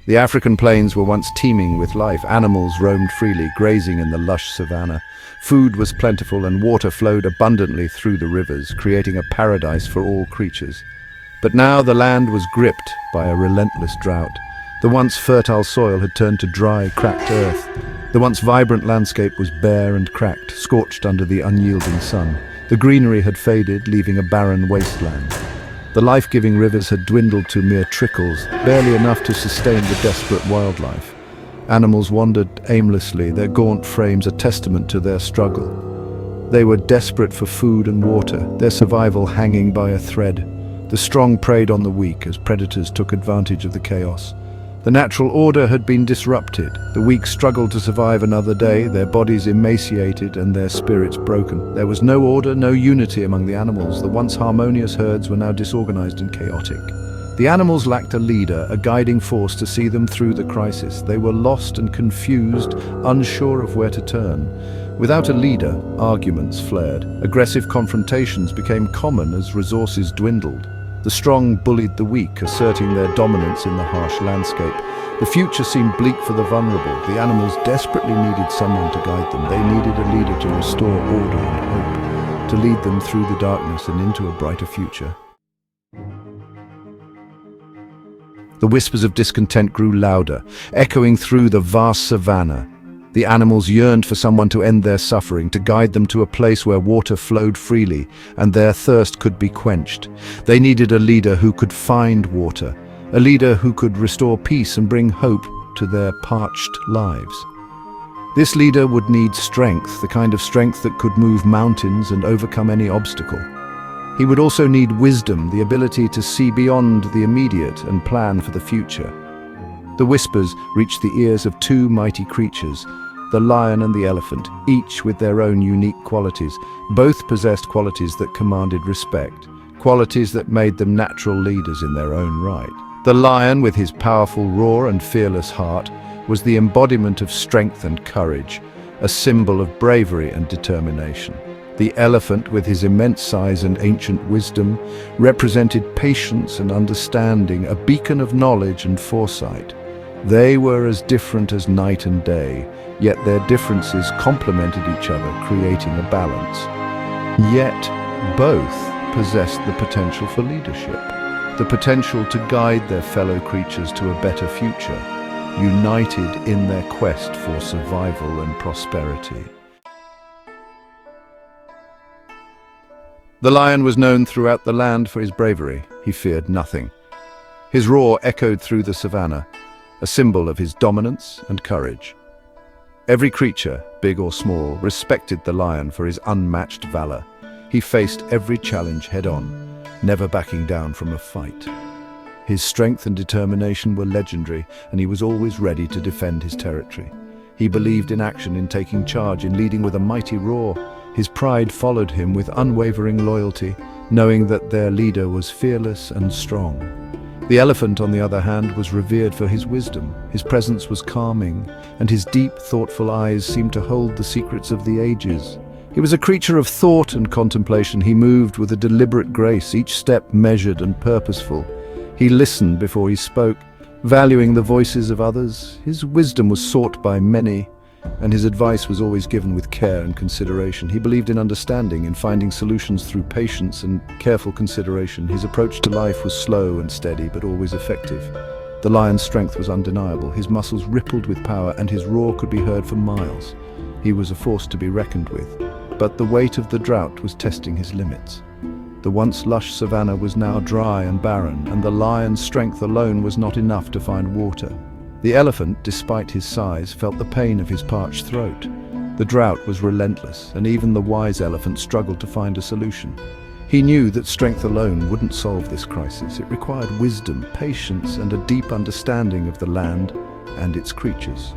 The African plains were once teeming with life. Animals roamed freely, grazing in the lush savanna. Food was plentiful and water flowed abundantly through the rivers, creating a paradise for all creatures. But now the land was gripped by a relentless drought. The once fertile soil had turned to dry, cracked earth. The once vibrant landscape was bare and cracked, scorched under the unyielding sun. The greenery had faded, leaving a barren wasteland. The life-giving rivers had dwindled to mere trickles, barely enough to sustain the desperate wildlife. Animals wandered aimlessly, their gaunt frames a testament to their struggle. They were desperate for food and water, their survival hanging by a thread. The strong preyed on the weak as predators took advantage of the chaos. The natural order had been disrupted. The weak struggled to survive another day, their bodies emaciated and their spirits broken. There was no order, no unity among the animals. The once harmonious herds were now disorganized and chaotic. The animals lacked a leader, a guiding force to see them through the crisis. They were lost and confused, unsure of where to turn. Without a leader, arguments flared. Aggressive confrontations became common as resources dwindled. The strong bullied the weak, asserting their dominance in the harsh landscape. The future seemed bleak for the vulnerable. The animals desperately needed someone to guide them. They needed a leader to restore order and hope, to lead them through the darkness and into a brighter future. The whispers of discontent grew louder, echoing through the vast savanna. The animals yearned for someone to end their suffering, to guide them to a place where water flowed freely and their thirst could be quenched. They needed a leader who could find water, a leader who could restore peace and bring hope to their parched lives. This leader would need strength, the kind of strength that could move mountains and overcome any obstacle. He would also need wisdom, the ability to see beyond the immediate and plan for the future. The whispers reached the ears of two mighty creatures, the lion and the elephant, each with their own unique qualities. Both possessed qualities that commanded respect, qualities that made them natural leaders in their own right. The lion, with his powerful roar and fearless heart, was the embodiment of strength and courage, a symbol of bravery and determination. The elephant, with his immense size and ancient wisdom, represented patience and understanding, a beacon of knowledge and foresight. They were as different as night and day, yet their differences complemented each other, creating a balance. Yet, both possessed the potential for leadership, the potential to guide their fellow creatures to a better future, united in their quest for survival and prosperity. The lion was known throughout the land for his bravery. He feared nothing. His roar echoed through the savanna, a symbol of his dominance and courage. Every creature, big or small, respected the lion for his unmatched valor. He faced every challenge head-on, never backing down from a fight. His strength and determination were legendary, and he was always ready to defend his territory. He believed in action, in taking charge, in leading with a mighty roar. His pride followed him with unwavering loyalty, knowing that their leader was fearless and strong. The elephant, on the other hand, was revered for his wisdom. His presence was calming, and his deep, thoughtful eyes seemed to hold the secrets of the ages. He was a creature of thought and contemplation. He moved with a deliberate grace, each step measured and purposeful. He listened before he spoke, valuing the voices of others. His wisdom was sought by many, and his advice was always given with care and consideration. He believed in understanding, in finding solutions through patience and careful consideration. His approach to life was slow and steady, but always effective. The lion's strength was undeniable. His muscles rippled with power, and his roar could be heard for miles. He was a force to be reckoned with, but the weight of the drought was testing his limits. The once lush savanna was now dry and barren, and the lion's strength alone was not enough to find water. The elephant, despite his size, felt the pain of his parched throat. The drought was relentless, and even the wise elephant struggled to find a solution. He knew that strength alone wouldn't solve this crisis. It required wisdom, patience, and a deep understanding of the land and its creatures.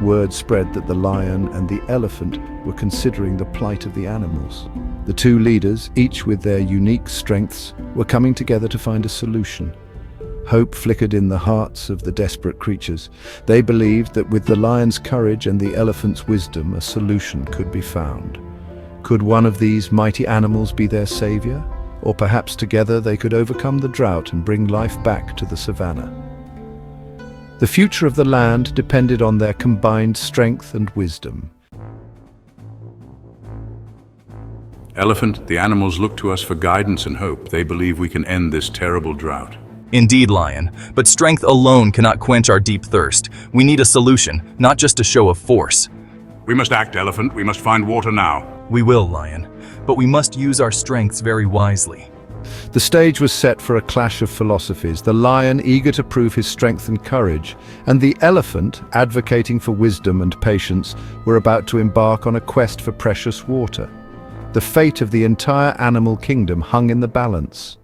Word spread that the lion and the elephant were considering the plight of the animals. The two leaders, each with their unique strengths, were coming together to find a solution. Hope flickered in the hearts of the desperate creatures. They believed that with the lion's courage and the elephant's wisdom, a solution could be found. Could one of these mighty animals be their savior? Or perhaps together they could overcome the drought and bring life back to the savanna. The future of the land depended on their combined strength and wisdom. Elephant, the animals look to us for guidance and hope. They believe we can end this terrible drought. Indeed, Lion, but strength alone cannot quench our deep thirst. We need a solution, not just a show of force. We must act, Elephant. We must find water now. We will, Lion, but we must use our strengths very wisely. The stage was set for a clash of philosophies, the lion eager to prove his strength and courage, and the elephant, advocating for wisdom and patience, were about to embark on a quest for precious water. The fate of the entire animal kingdom hung in the balance.